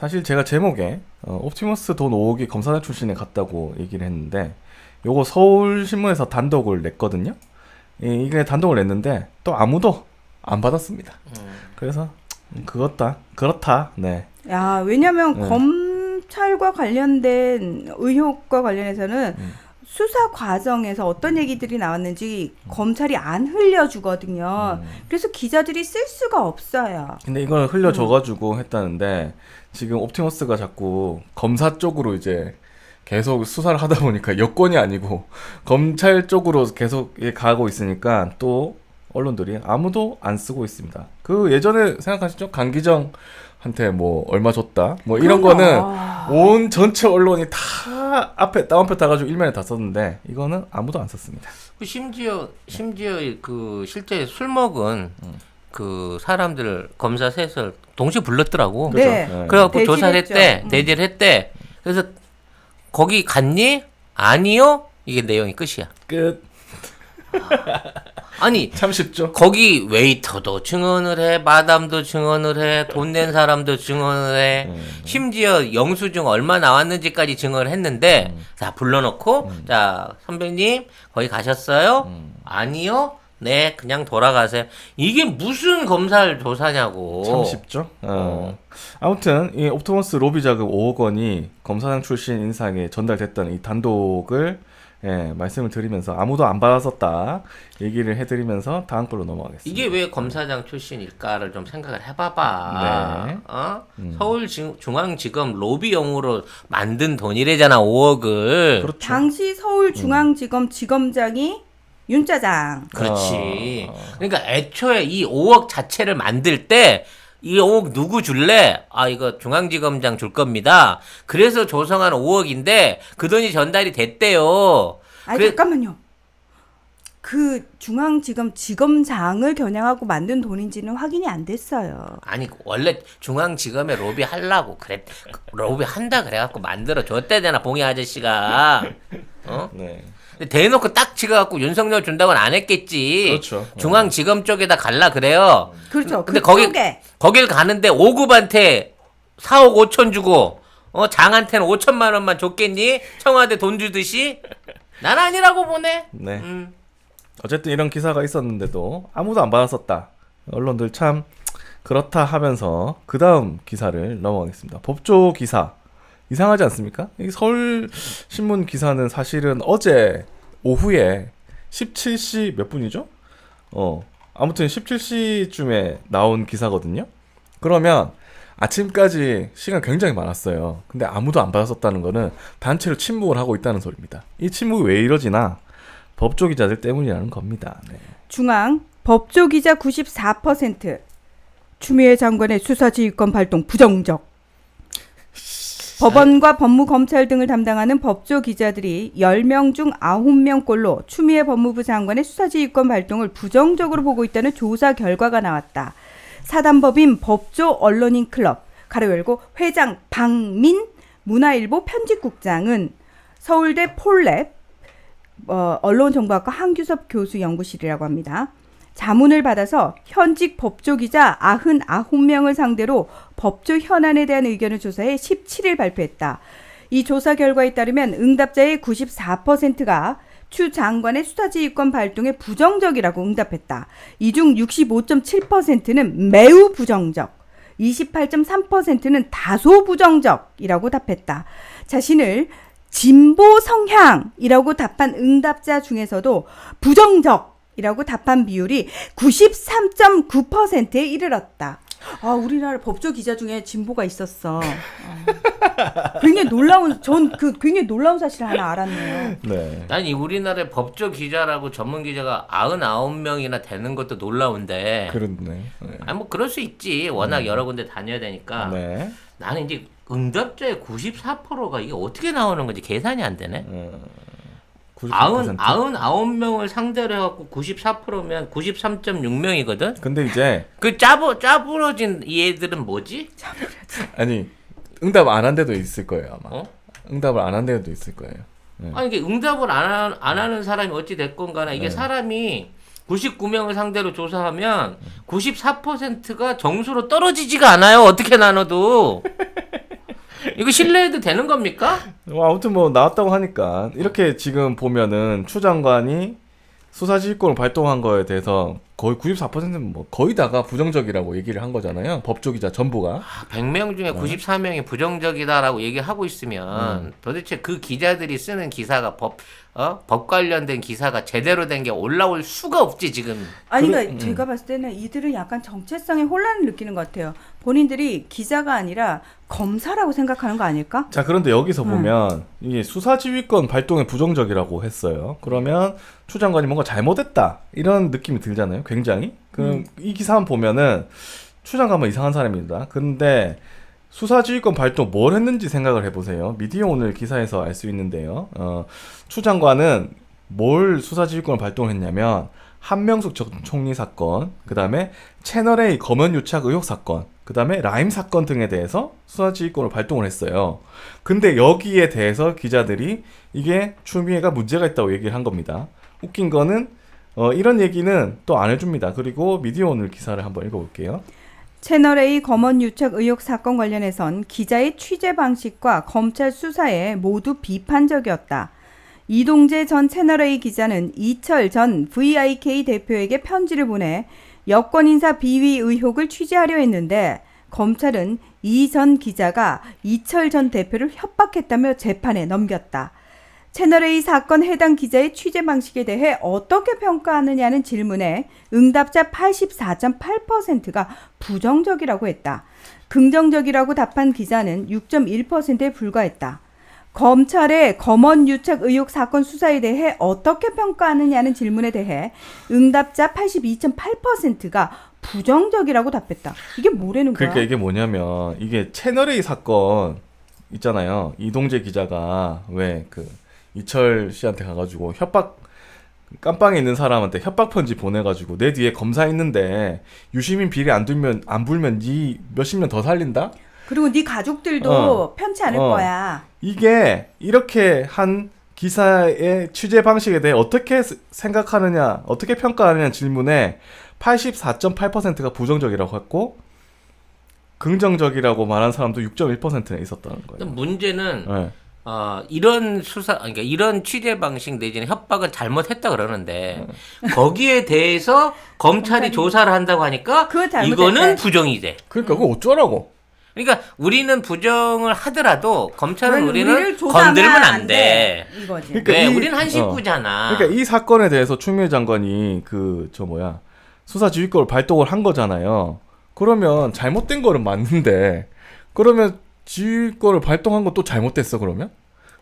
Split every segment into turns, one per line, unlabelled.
사실 제가 제목에 옵티머스 돈 5억이 검사장 출신에 갔다고 얘기를 했는데 요거 서울신문에서 단독을 냈거든요. 이게 단독을 냈는데 또 아무도 안 받았습니다. 그래서 그렇다. 네.
야, 왜냐면 검찰과 관련된 의혹과 관련해서는 수사 과정에서 어떤 얘기들이 나왔는지 검찰이 안 흘려주거든요. 그래서 기자들이 쓸 수가 없어요.
근데 이걸 흘려줘가지고 했다는데 지금 옵티머스가 자꾸 검사 쪽으로 이제 계속 수사를 하다 보니까 여권이 아니고 검찰 쪽으로 계속 가고 있으니까 또 언론들이 아무도 안 쓰고 있습니다. 그 예전에 생각하시죠? 강기정한테 뭐 얼마 줬다 뭐 이런 거는 온 전체 언론이 다 앞에 따옴표 따가지고 일면에 다 썼는데 이거는 아무도 안 썼습니다.
심지어 그 실제 술 먹은 그 사람들 검사 셋을 동시에 불렀더라고.
네.
네.
그래갖고 조사를
대질했죠.
했대. 대지를 했대. 그래서 거기 갔니? 아니요. 이게 내용이 끝이야.
끝.
아니
참 쉽죠?
거기 웨이터도 증언을 해, 마담도 증언을 해, 돈 낸 사람도 증언을 해, 심지어 영수증 얼마 나왔는지까지 증언을 했는데, 자 불러놓고, 자 선배님 거기 가셨어요? 아니요. 네, 그냥 돌아가세요. 이게 무슨 검찰 조사냐고.
참 쉽죠? 아무튼 이 옵티머스 로비 자금 5억 원이 검사장 출신 인사에게 전달됐다는 이 단독을 말씀을 드리면서 아무도 안 받았었다 얘기를 해드리면서 다음 걸로 넘어가겠습니다.
이게 왜 검사장 출신일까를 좀 생각을 해봐봐.
네.
서울중앙지검 로비용으로 만든 돈이래잖아, 5억을.
그렇죠.
당시 서울중앙지검 지검장이 윤짜장.
그렇지. 그러니까 애초에 이 5억 자체를 만들 때 이 5억 누구 줄래? 아, 이거 중앙지검장 줄 겁니다. 그래서 조성한 5억인데 그 돈이 전달이 됐대요.
아니 잠깐만요. 그 중앙지검 지검장을 겨냥하고 만든 돈인지는 확인이 안 됐어요.
아니 원래 중앙지검에 로비 하려고 그래, 로비 한다 그래갖고 만들어 줬대잖아, 봉이 아저씨가.
네.
근데 대놓고 딱 찍어갖고 윤석열 준다고는 안 했겠지.
그렇죠.
중앙지검 쪽에다 갈라 그래요.
그렇죠.
근데
그쪽에.
거길 가는데 5급한테 4억 5천 주고 장한테는 5천만 원만 줬겠니? 청와대 돈 주듯이? 난 아니라고 보네.
네. 어쨌든 이런 기사가 있었는데도 아무도 안 받았었다. 언론들 참 그렇다 하면서 그 다음 기사를 넘어가겠습니다. 법조 기사. 이상하지 않습니까? 이 서울신문 기사는 사실은 어제 오후에 17시 몇 분이죠? 아무튼 17시쯤에 나온 기사거든요. 그러면 아침까지 시간 굉장히 많았어요. 근데 아무도 안 받았었다는 거는 단체로 침묵을 하고 있다는 소리입니다. 이 침묵이 왜 이러지나 법조 기자들 때문이라는 겁니다. 네.
중앙 법조 기자 94%. 추미애 장관의 수사지휘권 발동 부정적. 법원과 법무검찰 등을 담당하는 법조 기자들이 10명 중 9명꼴로 추미애 법무부 장관의 수사지휘권 발동을 부정적으로 보고 있다는 조사 결과가 나왔다. 사단법인 법조 언론인 클럽 가로 열고 회장 박민 문화일보 편집국장은 서울대 폴랩 언론정보학과 한규섭 교수 연구실이라고 합니다. 자문을 받아서 현직 법조기자 99명을 상대로 법조 현안에 대한 의견을 조사해 17일 발표했다. 이 조사 결과에 따르면 응답자의 94%가 추 장관의 수사지휘권 발동에 부정적이라고 응답했다. 이 중 65.7%는 매우 부정적, 28.3%는 다소 부정적이라고 답했다. 자신을 진보 성향이라고 답한 응답자 중에서도 부정적 이라고 답한 비율이 93.9%에 이르렀다. 아, 우리나라 법조 기자 중에 진보가 있었어. 굉장히 놀라운 사실을 하나 알았네요.
네.
난 이 우리나라의 법조 기자라고 전문 기자가 99명이나 되는 것도 놀라운데.
그렇네. 네.
아니 뭐 그럴 수 있지. 워낙 여러 군데 다녀야 되니까.
네.
나는 이제 응답자의 94%가 이게 어떻게 나오는 건지 계산이 안 되네.
94%.
99명을 상대로 해갖고 94%면 93.6명이거든?
근데 이제
그 짜부러진 이 애들은 뭐지?
아니 응답 안 한 데도 있을 거예요 아마. 응답을 안 한 데도 있을 거예요. 네.
아니 이게 응답을 안 하는 사람이 어찌 됐건 간에 이게 사람이 99명을 상대로 조사하면 94%가 정수로 떨어지지가 않아요. 어떻게 나눠도. 이거 신뢰해도 되는 겁니까?
아무튼 뭐 나왔다고 하니까 이렇게 지금 보면은 추 장관이 수사지휘권을 발동한 거에 대해서 거의 94%는 뭐 거의 다가 부정적이라고 얘기를 한 거잖아요. 법조기자 전부가.
100명 중에 94명이 부정적이다라고 얘기하고 있으면 도대체 그 기자들이 쓰는 기사가 법 관련된 기사가 제대로 된 게 올라올 수가 없지 지금.
아니 그러니까 제가 봤을 때는 이들은 약간 정체성의 혼란을 느끼는 것 같아요. 본인들이 기자가 아니라 검사라고 생각하는 거 아닐까?
자, 그런데 여기서 보면 이게 수사지휘권 발동에 부정적이라고 했어요. 그러면 추 장관이 뭔가 잘못했다 이런 느낌이 들잖아요. 굉장히. 그럼 이 기사만 보면은 추 장관은 이상한 사람입니다. 근데 수사지휘권 발동 뭘 했는지 생각을 해보세요. 미디어 오늘 기사에서 알 수 있는데요. 추 장관은 뭘 수사지휘권을 발동했냐면 한명숙 전 총리 사건, 그 다음에 채널A 검언 유착 의혹 사건, 그 다음에 라임 사건 등에 대해서 수사지휘권을 발동을 했어요. 근데 여기에 대해서 기자들이 이게 추미애가 문제가 있다고 얘기를 한 겁니다. 웃긴 거는 이런 얘기는 또 안 해줍니다. 그리고 미디어 오늘 기사를 한번 읽어볼게요.
채널A 검언 유착 의혹 사건 관련해선 기자의 취재 방식과 검찰 수사에 모두 비판적이었다. 이동재 전 채널A 기자는 이철 전 VIK 대표에게 편지를 보내 여권 인사 비위 의혹을 취재하려 했는데 검찰은 이 전 기자가 이철 전 대표를 협박했다며 재판에 넘겼다. 채널A 사건 해당 기자의 취재 방식에 대해 어떻게 평가하느냐는 질문에 응답자 84.8%가 부정적이라고 했다. 긍정적이라고 답한 기자는 6.1%에 불과했다. 검찰의 검언 유착 의혹 사건 수사에 대해 어떻게 평가하느냐는 질문에 대해 응답자 82.8%가 부정적이라고 답했다. 이게 뭐라는 거야?
그러니까 이게 뭐냐면 이게 채널A 사건 있잖아요. 이동재 기자가 왜 그 이철 씨한테 가가지고 협박, 깜빵에 있는 사람한테 협박 편지 보내가지고 내 뒤에 검사 있는데 유시민 비리 안 불면 니 몇십 년 더 살린다?
그리고 네 가족들도 편치 않을 거야.
이게 이렇게 한 기사의 취재 방식에 대해 어떻게 생각하느냐, 어떻게 평가하느냐 질문에 84.8%가 부정적이라고 했고 긍정적이라고 말한 사람도 6.1%나 있었다는 거예요.
문제는
네.
이런 그러니까 이런 취재 방식 내지는 협박은 잘못했다 그러는데 거기에 대해서 검찰이 조사를 한다고 하니까
그거 잘못했대.
이거는 부정이 돼.
그러니까 그거 어쩌라고?
그러니까 우리는 부정을 하더라도 검찰은
우리를
우리는
조사하면
건들면
안
안 돼.
이거지.
그러니까
왜?
이-
우리는 한 식구잖아.
그러니까 이 사건에 대해서 추미애 장관이 수사지휘권을 발동을 한 거잖아요. 그러면 잘못된 거는 맞는데 그러면 지휘권을 발동한 건 또 잘못됐어 그러면?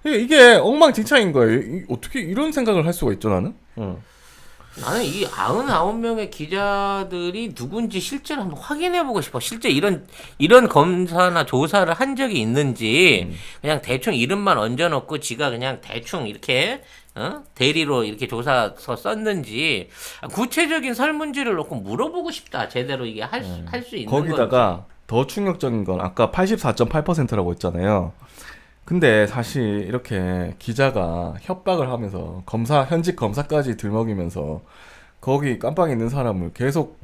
이게 엉망진창인 거예요. 어떻게 이런 생각을 할 수가 있죠 나는?
나는 이 99명의 기자들이 누군지 실제로 한번 확인해보고 싶어. 실제 이런 검사나 조사를 한 적이 있는지 그냥 대충 이름만 얹어놓고 지가 그냥 대충 이렇게 대리로 이렇게 조사서 썼는지 구체적인 설문지를 놓고 물어보고 싶다. 제대로 이게 할 수 있는
거기다가 더 충격적인 건 아까 84.8%라고 했잖아요. 근데 사실 이렇게 기자가 협박을 하면서 현직 검사까지 들먹이면서 거기 깜빵에 있는 사람을 계속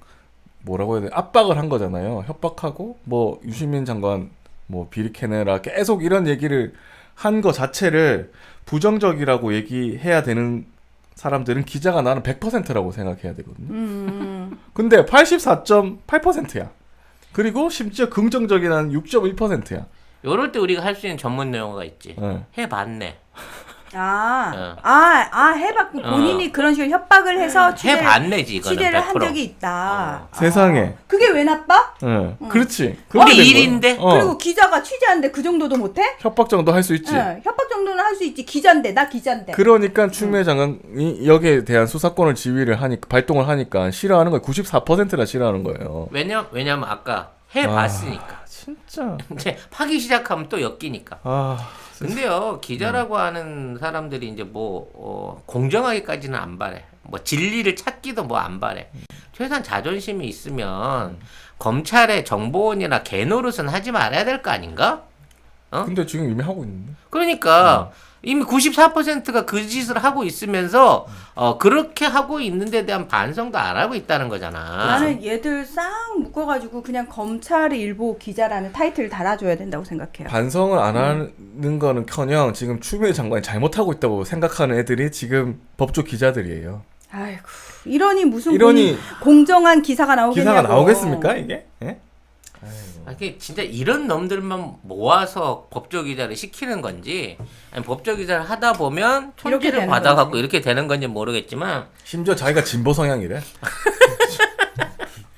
뭐라고 해야 돼? 압박을 한 거잖아요. 협박하고 뭐 유시민 장관 뭐 비리 캐내라 계속 이런 얘기를 한 거 자체를 부정적이라고 얘기해야 되는 사람들은 기자가 나는 100%라고 생각해야 되거든요. 근데 84.8%야. 그리고 심지어 긍정적인 한 6.1%야.
요럴 때 우리가 할 수 있는 전문 용어가 있지.
네.
해봤네.
해봤고 본인이 그런 식으로 협박을 해서
해봤네지 이거는
취재를
100%.
한 적이 있다.
세상에.
그게 왜 나빠?
그렇지.
우리
그렇게 된 거야.
일인데?
그리고 기자가 취재하는데 그 정도도 못해?
협박 정도 할 수 있지.
협박 정도는 할 수 있지. 기자인데 나 기자인데.
그러니까 추미애 장관이 여기에 대한 수사권을 발동을 하니까 싫어하는 거예요. 94%나 싫어하는 거예요.
왜냐면 아까 해봤으니까.
진짜.
이제 파기 시작하면 또 엮이니까. 근데요 기자라고 하는 사람들이 이제 공정하기까지는 안 바래. 뭐 진리를 찾기도 뭐 안 바래. 최소한 자존심이 있으면 검찰의 정보원이나 개노릇은 하지 말아야 될 거 아닌가?
근데 지금 이미 하고 있는데.
그러니까 이미 94%가 그 짓을 하고 있으면서 그렇게 하고 있는 데 대한 반성도 안 하고 있다는 거잖아.
나는 얘들 싹 묶어가지고 그냥 검찰일보 기자라는 타이틀을 달아줘야 된다고 생각해요.
반성을 안 하는 거는커녕 지금 추미애 장관이 잘못하고 있다고 생각하는 애들이 지금 법조 기자들이에요.
아이고 이러니 무슨
이러니
공정한 기사가 나오겠냐고.
기사가 나오겠습니까 이게? 예?
이게 진짜 이런 놈들만 모아서 법조 기자를 시키는 건지 아니 법조 기자를 하다 보면
이렇게
총기를
되는
받아갖고
건지.
이렇게 되는 건지 모르겠지만
심지어 자기가 진보 성향이래.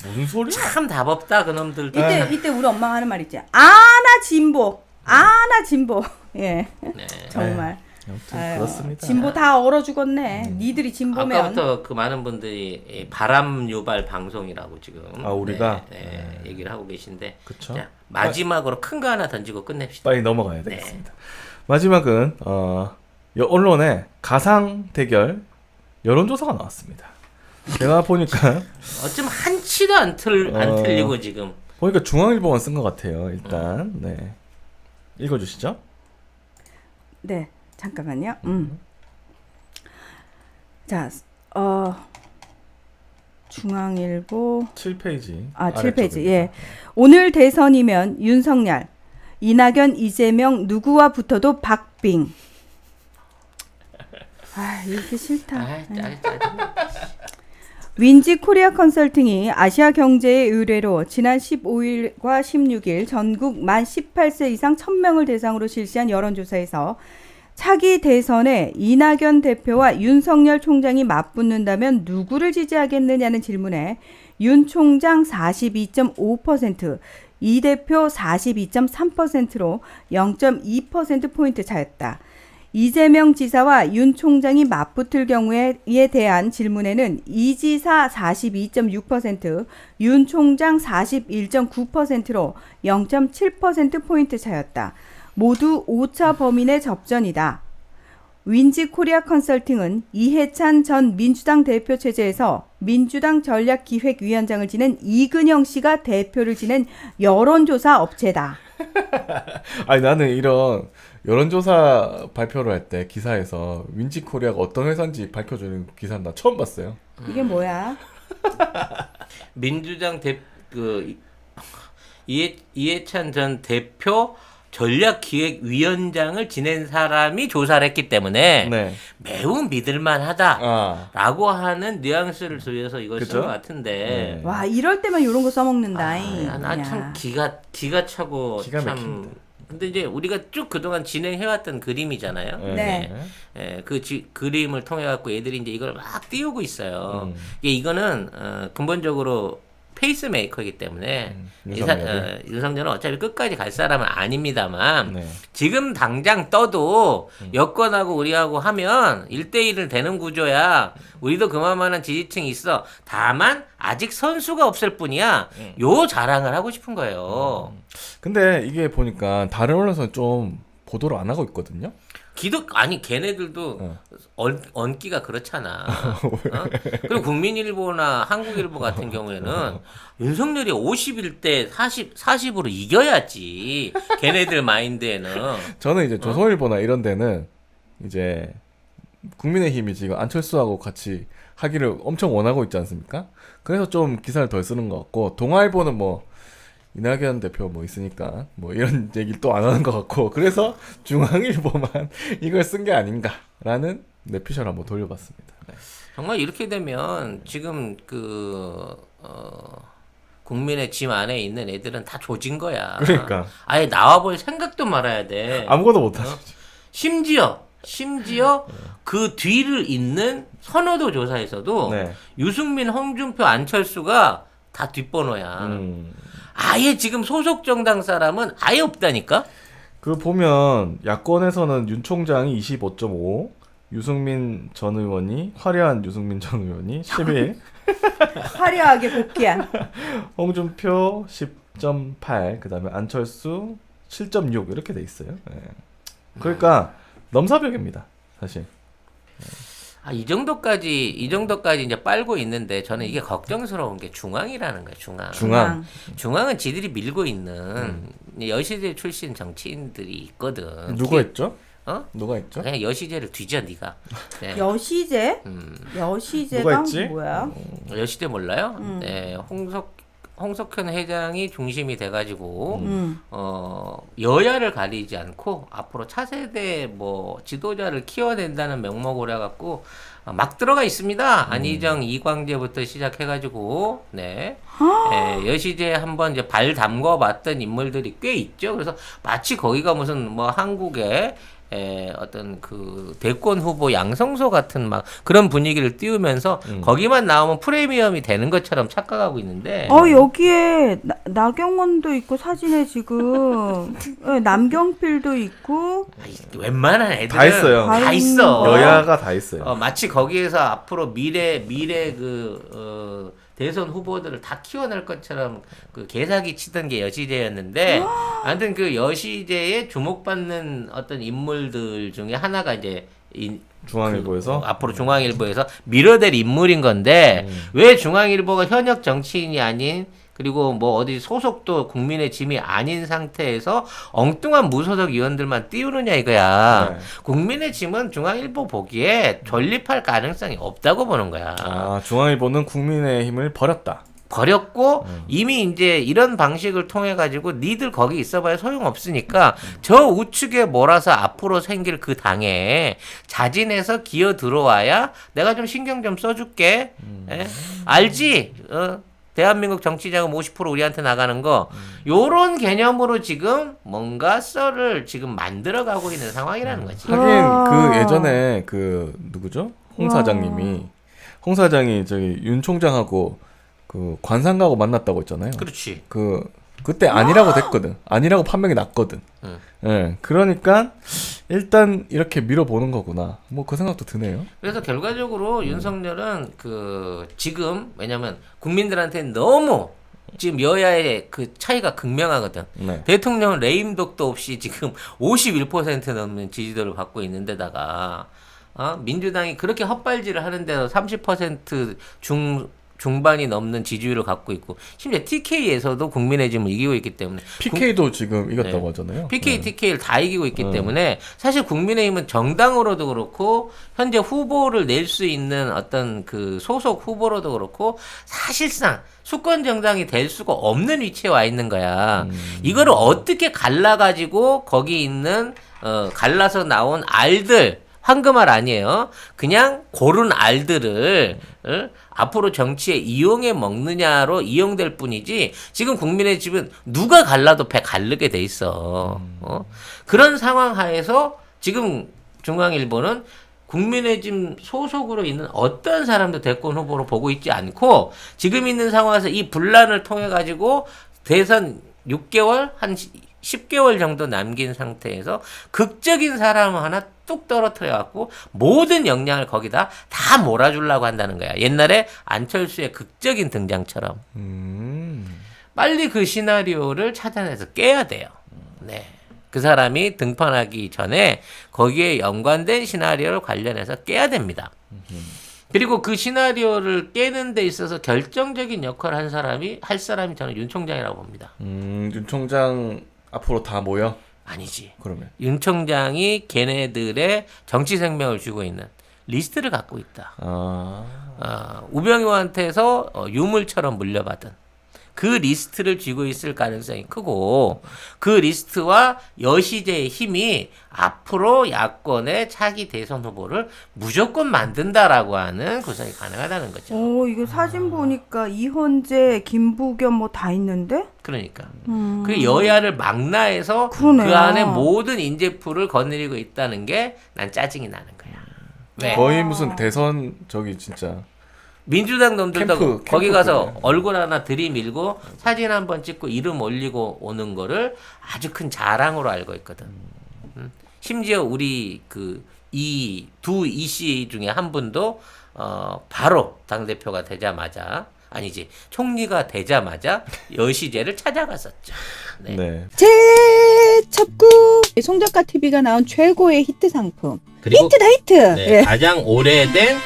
무슨 소리야?
참 답없다 그놈들도.
이때 우리 엄마가 하는 말 있지. 아나 진보, 아나 진보. 예,
네.
정말.
아무튼
아유,
그렇습니다.
진보 다 얼어 죽었네. 니들이 진보면.
아까부터 그 많은 분들이 이 바람 유발 방송이라고 지금
우리가
얘기를 하고 계신데
그쵸?
자, 마지막으로 큰 거 하나 던지고 끝냅시다.
빨리 넘어가야 되겠습니다. 마지막은 언론의 가상 대결 여론조사가 나왔습니다. 제가 보니까
어쩜 한치도 안 틀리고 지금
보니까 중앙일보만 쓴 것 같아요. 일단 네 읽어주시죠.
네, 잠깐만요. 자, 중앙일보
7페이지.
7페이지. 예. 오늘 대선이면 윤석열, 이낙연, 이재명 누구와 붙어도 박빙. 아, 이렇게 싫다.
짜증나.
윈지 코리아 컨설팅이 아시아 경제의 의뢰로 지난 15일과 16일 전국 만 18세 이상 1000명을 대상으로 실시한 여론조사에서 차기 대선에 이낙연 대표와 윤석열 총장이 맞붙는다면 누구를 지지하겠느냐는 질문에 윤 총장 42.5%, 이 대표 42.3%로 0.2%포인트 차였다. 이재명 지사와 윤 총장이 맞붙을 경우에 대한 질문에는 이 지사 42.6%, 윤 총장 41.9%로 0.7%포인트 차였다. 모두 5차 범인의 접전이다. 윈지 코리아 컨설팅은 이해찬 전 민주당 대표 체제에서 민주당 전략기획위원장을 지낸 이근영 씨가 대표를 지낸 여론조사 업체다.
아니 나는 이런 여론조사 발표를 할 때 기사에서 윈지 코리아가 어떤 회사인지 밝혀주는 기사는 나 처음 봤어요.
이게 뭐야?
민주당 이해찬 전 대표 전략기획위원장을 지낸 사람이 조사를 했기 때문에
네.
매우 믿을만하다라고 하는 뉘앙스를 주어서 이걸 쓴
그쵸?
것 같은데
네.
와, 이럴 때만 이런 거 써먹는다.
난 참 기가 차고
기가
참.
막힙니다.
근데 이제 우리가 쭉 그동안 진행해왔던 그림이잖아요.
네.
예, 그림을 통해 갖고 애들이 이제 이걸 막 띄우고 있어요. 이거는 근본적으로 페이스메이커이기 때문에 윤석열은 어차피 끝까지 갈 사람은 아닙니다만
네.
지금 당장 떠도 여권하고 우리하고 하면 1대1을 되는 구조야. 우리도 그만한 지지층이 있어. 다만 아직 선수가 없을 뿐이야. 요 자랑을 하고 싶은 거예요.
근데 이게 보니까 다른 언론에서는 좀 보도를 안 하고 있거든요.
아니 걔네들도 얹기가 그렇잖아. 그리고 국민일보나 한국일보 같은 경우에는 윤석열이 51대 40으로 이겨야지. 걔네들 마인드에는.
저는 이제 조선일보나 이런 데는 이제 국민의힘이 지금 안철수하고 같이 하기를 엄청 원하고 있지 않습니까? 그래서 좀 기사를 덜 쓰는 것 같고 동아일보는 뭐 이낙연 대표 뭐 있으니까 뭐 이런 얘기를 또 안 하는 것 같고 그래서 중앙일보만 이걸 쓴 게 아닌가라는 내피셜 한번 돌려봤습니다. 네.
정말 이렇게 되면 지금 국민의 짐 안에 있는 애들은 다 조진 거야.
그러니까
아예 나와볼 생각도 말아야 돼.
아무것도 못하죠.
심지어 그 뒤를 잇는 선호도 조사에서도
네.
유승민, 홍준표, 안철수가 다 뒷번호야. 아예 지금 소속 정당 사람은 아예 없다니까?
그 보면 야권에서는 윤 총장이 25.5, 유승민 전 의원이 화려한 유승민 전 의원이 11,
화려하게 복귀한.
홍준표 10.8, 그다음에 안철수 7.6 이렇게 돼 있어요. 네. 그러니까 넘사벽입니다, 사실.
이 정도까지 이제 빨고 있는데 저는 이게 걱정스러운 게 중앙이라는 거야, 중앙. 중앙은 지들이 밀고 있는 여시대 출신 정치인들이 있거든.
누구 했죠? 누가 있죠?
그냥 여시제를 뒤져 네가. 네.
여시제?
누가
여시제가
있지?
뭐야?
여시제 몰라요? 네, 홍석현 회장이 중심이 돼가지고 여야를 가리지 않고 앞으로 차세대 뭐 지도자를 키워낸다는 명목으로 해갖고 막 들어가 있습니다. 안희정, 이광재부터 시작해가지고 네, 여시제 한번 이제 발 담궈봤던 인물들이 꽤 있죠. 그래서 마치 거기가 무슨 뭐 한국의 어떤 그 대권 후보 양성소 같은 막 그런 분위기를 띄우면서 거기만 나오면 프리미엄이 되는 것처럼 착각하고 있는데
여기에 나경원도 있고 사진에 지금 남경필도 있고
웬만한 애들은
다 있어요.
다 있어.
여야가 다 있어요.
마치 거기에서 앞으로 미래 대선 후보들을 다 키워낼 것처럼 그 개사기 치던 게 여시제였는데 아무튼 그 여시제에 주목받는 어떤 인물들 중에 하나가 이제
중앙일보에서
앞으로 중앙일보에서 밀어낼 인물인 건데 왜 중앙일보가 현역 정치인이 아닌 그리고 뭐 어디 소속도 국민의 짐이 아닌 상태에서 엉뚱한 무소속 의원들만 띄우느냐 이거야.
네.
국민의 짐은 중앙일보 보기에 존립할 가능성이 없다고 보는 거야.
중앙일보는 국민의힘을 버렸다.
버렸고 이미 이제 이런 방식을 통해 가지고 니들 거기 있어봐야 소용없으니까 저 우측에 몰아서 앞으로 생길 그 당에 자진해서 기어 들어와야 내가 좀 신경 좀 써줄게. 알지? 대한민국 정치 자금 50% 우리한테 나가는 거 요런 개념으로 지금 뭔가 썰을 지금 만들어가고 있는 상황이라는 거지.
하긴 그 예전에 그 누구죠? 홍 사장이 저기 윤 총장하고 그 관상 가고 만났다고 했잖아요.
그렇지.
그때 아니라고 됐거든. 아니라고 판명이 났거든. 예. 그러니까 일단 이렇게 밀어보는 거구나. 뭐 그 생각도 드네요.
그래서 결과적으로 윤석열은 그 지금 왜냐면 국민들한테 너무 지금 여야의 그 차이가 극명하거든.
네.
대통령은 레임덕도 없이 지금 51% 넘는 지지도를 갖고 있는데다가 민주당이 그렇게 헛발질을 하는데도 30% 중반이 넘는 지지율을 갖고 있고 심지어 TK에서도 국민의 짐을 이기고 있기 때문에
PK도 지금 이겼다고 하잖아요.
PK, TK를 다 이기고 있기 때문에 사실 국민의힘은 정당으로도 그렇고 현재 후보를 낼 수 있는 어떤 그 소속 후보로도 그렇고 사실상 수권 정당이 될 수가 없는 위치에 와 있는 거야. 이거를 어떻게 갈라가지고 거기 있는 갈라서 나온 알들 황금알 아니에요. 그냥 고른 알들을 앞으로 정치에 이용해 먹느냐로 이용될 뿐이지 지금 국민의 집은 누가 갈라도 배 갈르게 돼 있어. 그런 상황 하에서 지금 중앙일보는 국민의 집 소속으로 있는 어떤 사람도 대권 후보로 보고 있지 않고 지금 있는 상황에서 이 분란을 통해 가지고 대선 6개월 한 10개월 정도 남긴 상태에서 극적인 사람을 하나 뚝 떨어뜨려 갖고 모든 역량을 거기다 다 몰아주려고 한다는 거야. 옛날에 안철수의 극적인 등장처럼. 빨리 그 시나리오를 찾아내서 깨야 돼요. 네. 그 사람이 등판하기 전에 거기에 연관된 시나리오를 관련해서 깨야 됩니다. 그리고 그 시나리오를 깨는 데 있어서 결정적인 역할을 할 사람이 저는 윤 총장이라고 봅니다.
윤 총장 앞으로 다 모여?
아니지.
그러면
윤 총장이 걔네들의 정치 생명을 쥐고 있는 리스트를 갖고 있다. 우병우한테서 유물처럼 물려받은 그 리스트를 쥐고 있을 가능성이 크고 그 리스트와 여시제의 힘이 앞으로 야권의 차기 대선 후보를 무조건 만든다라고 하는 구성이 가능하다는 거죠.
이거 사진 보니까 이현재, 김부겸 뭐 다 있는데?
그러니까 그 여야를 망라해서
그러네요.
그 안에 모든 인재풀을 거느리고 있다는 게 난 짜증이 나는 거야. 왜?
거의 무슨 대선 저기 진짜
민주당 놈들도
캠프
거기 가서
그래.
얼굴 하나 들이밀고 사진 한번 찍고 이름 올리고 오는 거를 아주 큰 자랑으로 알고 있거든. 심지어 우리 이 두 이씨 중에 한 분도 바로 당대표가 되자마자 아니지 총리가 되자마자 여시제를 찾아갔었죠. 네.
네.
재첩구 송작가 TV가 나온 최고의 히트 상품.
그리고
히트다 히트.
네,
예.
가장 오래된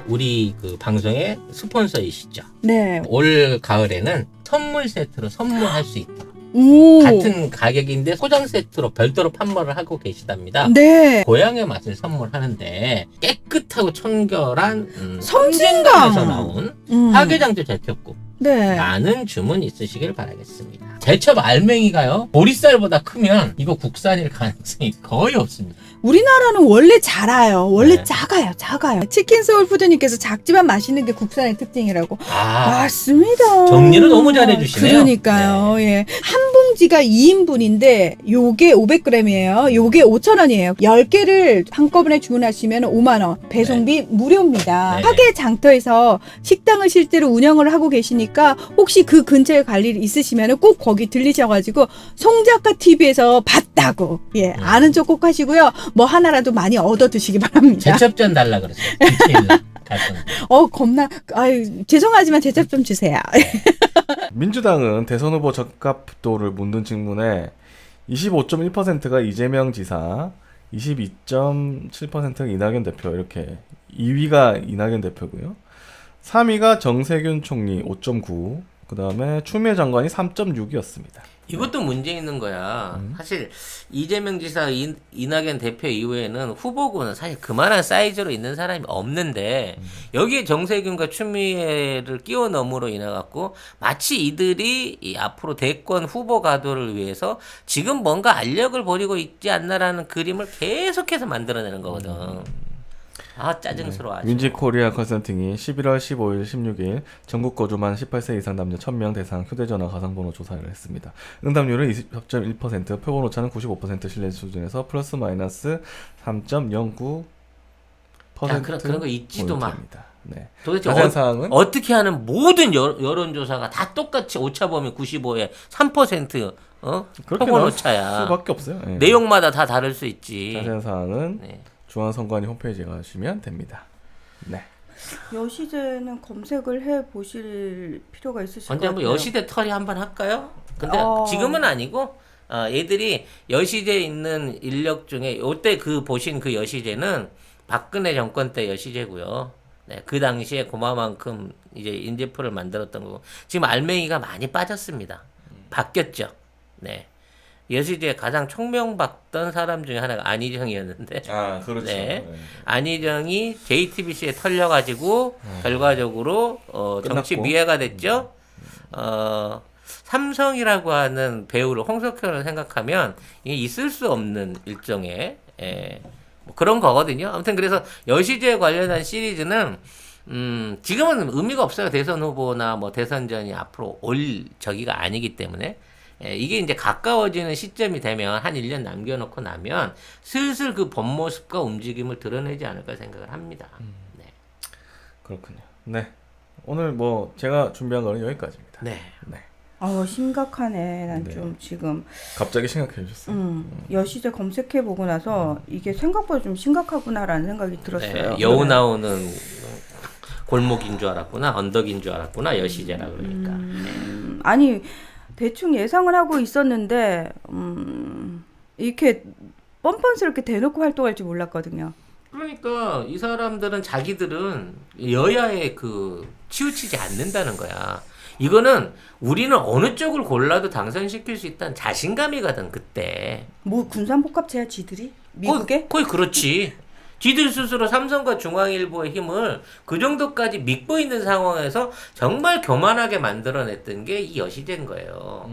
우리 그 방송의 스폰서이시죠.
네.
올 가을에는 선물 세트로 선물할 수 있도록
오.
같은 가격인데 포장 세트로 별도로 판매를 하고 계시답니다.
네.
고향의 맛을 선물하는데 깨끗하고 청결한
섬진강.
에서 나온
음.
화개장터 제첩국
네.
많은 주문 있으시길 바라겠습니다. 제첩 알맹이가요 보리쌀보다 크면 이거 국산일 가능성이 거의 없습니다.
우리나라는 원래 작아요. 원래
네.
작아요. 치킨 소울푸드님께서 작지만 맛있는 게 국산의 특징이라고. 맞습니다.
정리를 너무 잘해주시네요.
그러니까요. 예. 한 봉지가 2인분인데 요게 500g이에요. 요게 5,000원이에요. 10개를 한꺼번에 주문하시면 5만 원. 배송비 무료입니다.
네.
화계 장터에서 식당을 실제로 운영을 하고 계시니까 혹시 그 근처에 갈 일 있으시면 꼭 거기 들리셔가지고 송작가 TV에서 봤다고 예 아는 척 꼭 하시고요. 뭐 하나라도 많이 얻어 드시기 바랍니다.
제첩전 달라 그랬어요. 디테일로 갔던.
겁나 아유 죄송하지만 제첩 좀 주세요.
민주당은 대선 후보 적합도를 묻는 질문에 25.1%가 이재명 지사, 22.7%가 이낙연 대표 이렇게 2위가 이낙연 대표고요. 3위가 정세균 총리 5.9, 그 다음에 추미애 장관이 3.6이었습니다.
이것도 문제 있는 거야. 사실 이재명 지사, 이낙연 대표 이후에는 후보군은 사실 그만한 사이즈로 있는 사람이 없는데 여기에 정세균과 추미애를 끼워 넣음으로 인해 갖고 마치 이들이 이 앞으로 대권 후보 가도를 위해서 지금 뭔가 알력을 벌이고 있지 않나라는 그림을 계속해서 만들어내는 거거든. 아 짜증스러워. 아주.
윈지코리아 컨설팅이 11월 15일, 16일 전국 거주만 18세 이상 남녀 1000명 대상 휴대전화 가상번호 조사를 했습니다. 응답률은 20.1%, 표본 오차는 95% 신뢰 수준에서 플러스 마이너스 3.09%
야, 그런 거 잊지도 마.
포인트입니다. 네.
도대체
자세한 사항은
어떻게 하는 모든 여론조사가 다 똑같이 오차범위 95에 3%
그렇게
표본
나올
오차야.
수밖에 없어요. 네.
내용마다 다 다를 수 있지.
자세한 사항은
네.
중앙선관위 홈페이지에 가시면 됩니다. 네.
여시제는 검색을 해 보실 필요가 있으실 것
언제 한번
같아요.
여시대 털이 한번 할까요? 근데
어.
지금은 아니고 얘들이 여시대에 있는 인력 중에 요때 그 보신 그 여시제는 박근혜 정권 때 여시제고요. 네, 그 당시에 그만큼 이제 인재풀을 만들었던 거고 지금 알맹이가 많이 빠졌습니다. 바뀌었죠. 네. 여시제에 가장 총명받던 사람 중에 하나가 안희정이었는데
아, 그렇죠.
네. 안희정이 JTBC에 털려가지고 결과적으로 정치
끝났고.
미해가 됐죠. 삼성이라고 하는 배우를 홍석현을 생각하면 이게 있을 수 없는 일종의 뭐 그런 거거든요. 아무튼 그래서 여시제 관련한 시리즈는 지금은 의미가 없어요. 대선 후보나 뭐 대선전이 앞으로 올 저기가 아니기 때문에. 이게 이제 가까워지는 시점이 되면 한 1년 남겨놓고 나면 슬슬 그 본 모습과 움직임을 드러내지 않을까 생각을 합니다. 네.
그렇군요. 네. 오늘 뭐 제가 준비한 거는 여기까지입니다.
네.
네.
심각하네. 난
네.
좀 지금
갑자기 생각해 주셨어요.
여시제 검색해 보고 나서 이게 생각보다 좀 심각하구나라는 생각이 들었어요.
네. 여우 나오는 골목인 줄 알았구나, 언덕인 줄 알았구나, 여시제라 그러니까.
아니 대충 예상을 하고 있었는데 이렇게 뻔뻔스럽게 대놓고 활동할 줄 몰랐거든요.
그러니까 이 사람들은 자기들은 여야에 그 치우치지 않는다는 거야. 이거는 우리는 어느 쪽을 골라도 당선시킬 수 있다는 자신감이거든 그때.
뭐 군산복합체야 지들이? 미국에?
거의 그렇지. 지들 스스로 삼성과 중앙일보의 힘을 그 정도까지 믿고 있는 상황에서 정말 교만하게 만들어냈던 게 이 여시제인 거예요.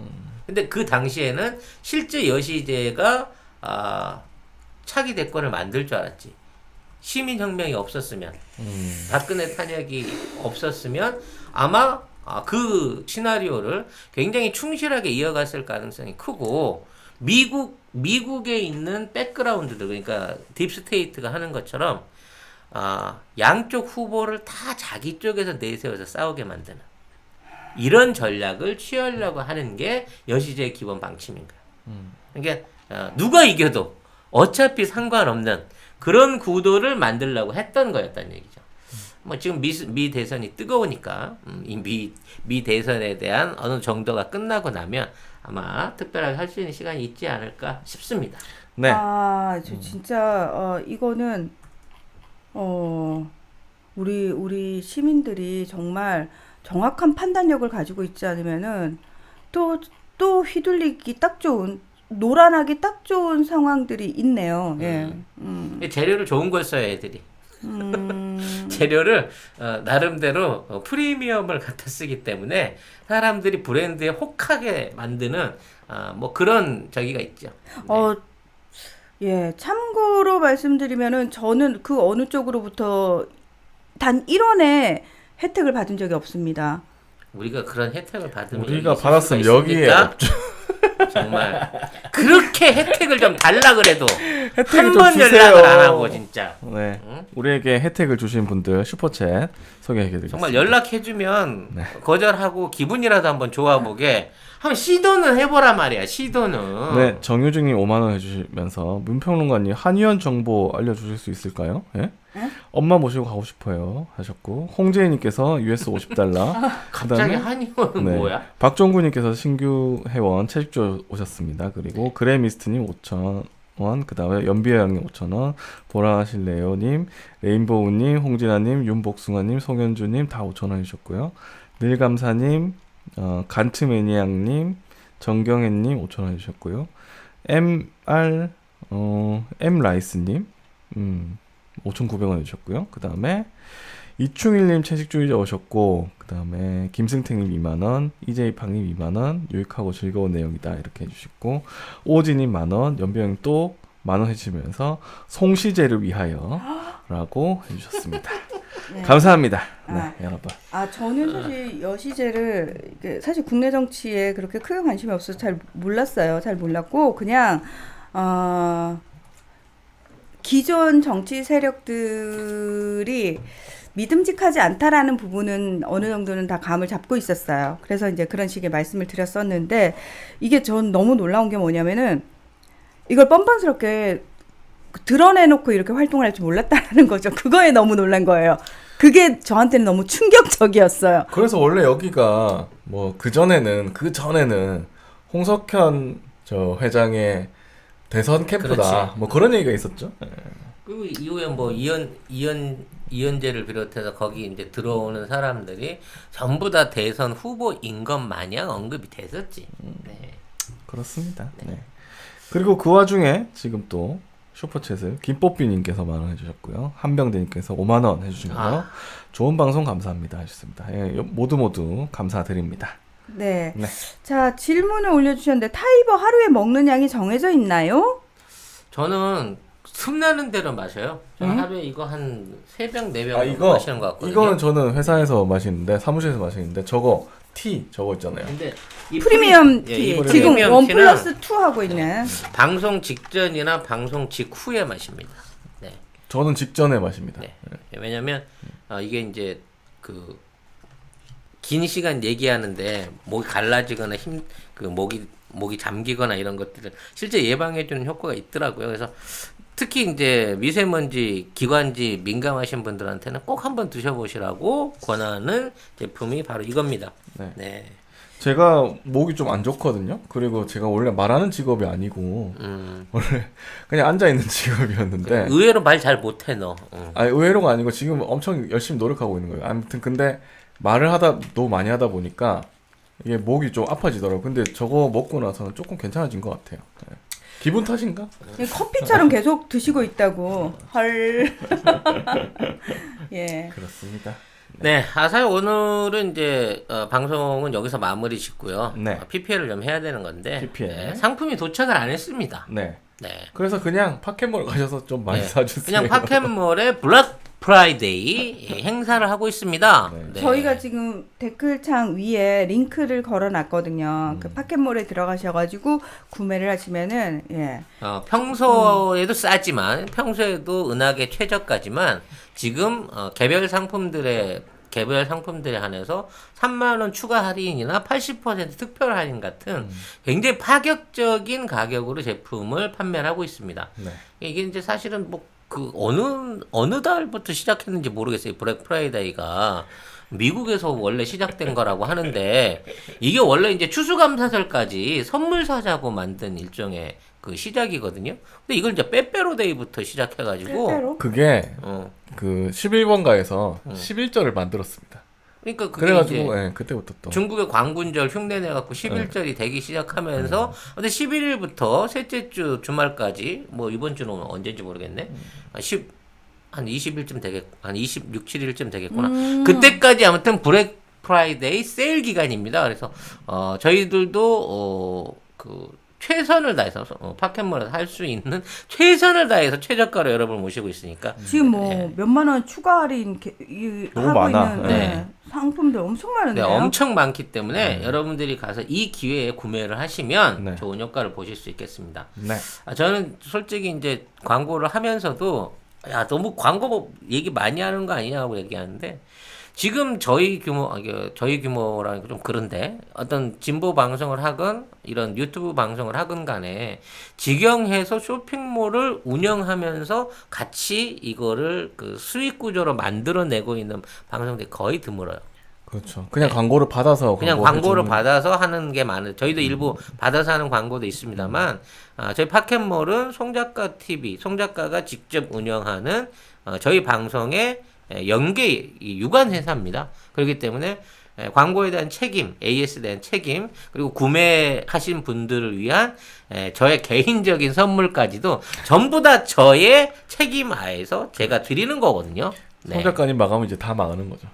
근데 그 당시에는 실제 여시제가 차기 대권을 만들 줄 알았지. 시민혁명이 없었으면, 박근혜 탄핵이 없었으면 아마 그 시나리오를 굉장히 충실하게 이어갔을 가능성이 크고 미국에 있는 백그라운드들 그러니까 딥스테이트가 하는 것처럼 양쪽 후보를 다 자기 쪽에서 내세워서 싸우게 만드는 이런 전략을 취하려고 하는 게 여시제의 기본 방침인 거예요. 그러니까 누가 이겨도 어차피 상관없는 그런 구도를 만들려고 했던 거였다는 얘기죠. 뭐 지금 미 대선이 뜨거우니까 이 미 대선에 대한 어느 정도가 끝나고 나면 아마 특별하게 할 수 있는 시간이 있지 않을까 싶습니다.
네.
저 진짜 이거는 우리 시민들이 정말 정확한 판단력을 가지고 있지 않으면은 또 또 휘둘리기 딱 좋은 노란하기 딱 좋은 상황들이 있네요. 예.
재료를 좋은 걸 써야 애들이. 재료를 나름대로 프리미엄을 갖다 쓰기 때문에 사람들이 브랜드에 혹하게 만드는 뭐 그런 저기가 있죠.
예, 참고로 말씀드리면은 저는 그 어느 쪽으로부터 단 1원의 혜택을 받은 적이 없습니다.
우리가 그런 혜택을 받으면
우리가
있을
받았으면
수가
여기에
있습니까?
없죠.
정말 그렇게 혜택을 좀 달라 그래도
혜택을
한
좀
번
주세요.
연락을 안 하고 진짜.
네.
응?
우리에게 혜택을 주신 분들 슈퍼챗 소개해드리겠습니다.
정말 연락해주면
네.
거절하고 기분이라도 한번 좋아보게 한번 시도는 해보란 말이야. 시도는.
네, 정유중님 5만 원 해주시면서 문평론가님 한의원 정보 알려주실 수 있을까요? 예? 엄마 모시고 가고 싶어요 하셨고 홍재희님께서 US $50.
갑자기 한의원은
네.
뭐야?
박종구님께서 신규 회원 채식주 오셨습니다. 그리고 그레미스트님 5,000원, 그 다음에 연비회장님 5,000원, 보라실레오님, 레인보우님, 홍진아님, 윤복숭아님, 송현주님 다 5,000원 해주셨고요. 늘감사님, 간트매니악님, 정경혜님 5,000원 해주셨고요. M라이스님 5,900원 해주셨고요. 그 다음에 이충일님 채식주의자 오셨고, 그 다음에 김승택님 2만원, 이재이팡님 2만원, 유익하고 즐거운 내용이다 이렇게 해주셨고, 오지님 만원, 연병님 또 만원 해주시면서 송시제를 위하여 라고 해주셨습니다.
네.
감사합니다. 네, 여러분.
저는 사실 여시제를 사실 국내 정치에 그렇게 크게 관심이 없어서 잘 몰랐어요. 잘 몰랐고 그냥 기존 정치 세력들이 믿음직하지 않다라는 부분은 어느 정도는 다 감을 잡고 있었어요. 그래서 이제 그런 식의 말씀을 드렸었는데 이게 전 너무 놀라운 게 뭐냐면은 이걸 뻔뻔스럽게 드러내놓고 이렇게 활동을 할 줄 몰랐다는 거죠. 그거에 너무 놀란 거예요. 그게 저한테는 너무 충격적이었어요.
그래서 원래 여기가 뭐 그 전에는 홍석현 저 회장의 대선 캠프다.
그렇지.
뭐 그런 얘기가 있었죠.
그리고 이후에 뭐 이현재를 비롯해서 거기 이제 들어오는 사람들이 전부 다 대선 후보인 것 마냥 언급이 됐었지. 네.
그렇습니다. 네. 그리고 그 와중에 지금 또 슈퍼챗을 김뽀삐님께서 만원 해주셨고요. 한병대님께서 5만 원 해주시면서 좋은 방송 감사합니다 하셨습니다. 예, 모두 감사드립니다.
네.
네.
자, 질문을 올려주셨는데 타이버 하루에 먹는 양이 정해져 있나요?
저는 틈나는 대로 마셔요. 저 하루에 이거 한 3병, 4병
이거
마시는 것 같거든요.
이거는 저는 회사에서 마시는데 사무실에서 마시는데 저거 저거 있잖아요.
근데 이
프리미엄
예,
티.
이
지금
프리미엄
1
티는
플러스 2 하고 있는.
방송 직전이나 방송 직후에 마십니다. 네.
저는 직전에 마십니다.
네. 왜냐면 이게 이제 그 긴 시간 얘기하는데 목이 갈라지거나 목이 잠기거나 이런 것들을 실제 예방해 주는 효과가 있더라고요. 그래서 특히 이제 미세먼지, 기관지 민감하신 분들한테는 꼭 한번 드셔보시라고 권하는 제품이 바로 이겁니다.
네.
네.
제가 목이 좀 안 좋거든요. 그리고 제가 원래 말하는 직업이 아니고 원래 그냥 앉아 있는 직업이었는데
의외로 말 잘 못해 너.
아니 의외로가 아니고 지금 엄청 열심히 노력하고 있는 거예요. 아무튼 근데 말을 너무 많이 하다 보니까 이게 목이 좀 아파지더라고요. 근데 저거 먹고 나서는 조금 괜찮아진 것 같아요. 네. 기분 탓인가?
커피처럼 계속 드시고 있다고. 헐. 예.
그렇습니다.
네, 사실 오늘은 이제 방송은 여기서 마무리 짓고요.
네.
PPL을 좀 해야 되는 건데
PPL.
네, 상품이 도착을 안 했습니다.
네.
네.
그래서 그냥 파켓몰 가셔서 좀 많이
네.
사주세요.
그냥 파켓몰에 블랙 프라이데이 행사를 하고 있습니다.
네.
네.
저희가 지금 댓글창 위에 링크를 걸어놨거든요. 그 파켓몰에 들어가셔가지고 구매를 하시면은 예.
평소에도 싸지만 평소에도 은하계 최저가지만 지금 개별 상품들에 한해서 3만 원 추가 할인이나 80% 특별 할인 같은 굉장히 파격적인 가격으로 제품을 판매를 하고 있습니다.
네.
이게 이제 사실은 뭐 그 어느 달부터 시작했는지 모르겠어요. 블랙 프라이데이가 미국에서 원래 시작된 거라고 하는데 이게 원래 이제 추수감사절까지 선물 사자고 만든 일종의 그 시작이거든요. 근데 이걸 이제 빼빼로데이부터 시작해가지고
빼빼로?
그게 그 11번가에서 11절을 만들었습니다.
그러니까 그게
그래가지고
이제
예, 그때부터 또
중국의 광군절 흉내내갖고 10일절이 되기 시작하면서 근데 11일부터 셋째 주 주말까지 뭐 이번 주는 언제인지 모르겠네. 한 20일쯤 한 26, 7일쯤 되겠구나. 그때까지 아무튼 블랙 프라이데이 세일 기간입니다. 그래서 저희들도 그 최선을 다해서 파켓몬에서 할 수 있는 최선을 다해서 최저가로 여러분을 모시고 있으니까
지금 뭐
네.
몇만 원 추가 할인
너무
하고
많아.
있는
네.
상품들 엄청
네,
많은데요.
엄청 많기 때문에 여러분들이 가서 이 기회에 구매를 하시면
네.
좋은 효과를 보실 수 있겠습니다.
네.
저는 솔직히 이제 광고를 하면서도 야 너무 광고 얘기 많이 하는 거 아니냐고 얘기하는데 지금 저희 규모라는 좀 그런데 어떤 진보 방송을 하건 이런 유튜브 방송을 하건 간에 직영해서 쇼핑몰을 운영하면서 같이 이거를 그 수익 구조로 만들어내고 있는 방송들이 거의 드물어요.
그렇죠. 그냥 광고를 받아서
그냥 광고를 받아서 하는 게 많아요. 저희도 일부 받아서 하는 광고도 있습니다만 저희 파켓몰은 송작가 TV, 송작가가 직접 운영하는 저희 방송의 연계 유관 회사입니다. 그렇기 때문에 광고에 대한 책임, AS에 대한 책임, 그리고 구매하신 분들을 위한 저의 개인적인 선물까지도 전부 다 저의 책임 하에서 제가 드리는 거거든요. 네.
송 작가님 망하면 이제 다 망하는 거죠.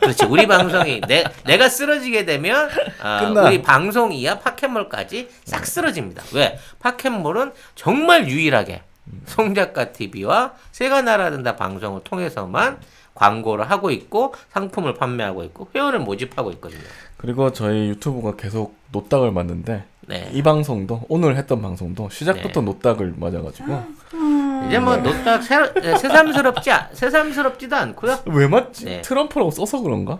그렇지. 우리 방송이 내가 쓰러지게 되면
끝나.
우리 방송 이하 파켓몰까지 싹 쓰러집니다. 왜? 파켓몰은 정말 유일하게 송작가 TV와 새가 날아든다 방송을 통해서만 광고를 하고 있고 상품을 판매하고 있고 회원을 모집하고 있거든요.
그리고 저희 유튜브가 계속 노딱을 맞는데
네.
이 방송도 오늘 했던 방송도 시작부터 노딱을 맞아가지고
이제 뭐 노딱 새삼스럽지도 않고요.
왜 맞지?
네.
트럼프라고 써서 그런가?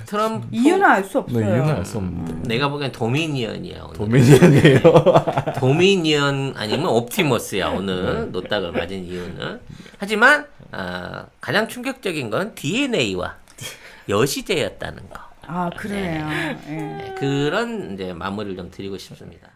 트럼프
이유는 알 수 없어요.
네, 이유는 알 수 없는데.
내가 보기엔 도미니언이야. 오늘.
도미니언이에요.
도미니언 아니면 옵티머스야 오늘 노딱을 맞은 이유는. 하지만 가장 충격적인 건 DNA와 여시제였다는 거.
아 그래요. 예.
그런 이제 마무리를 좀 드리고 싶습니다.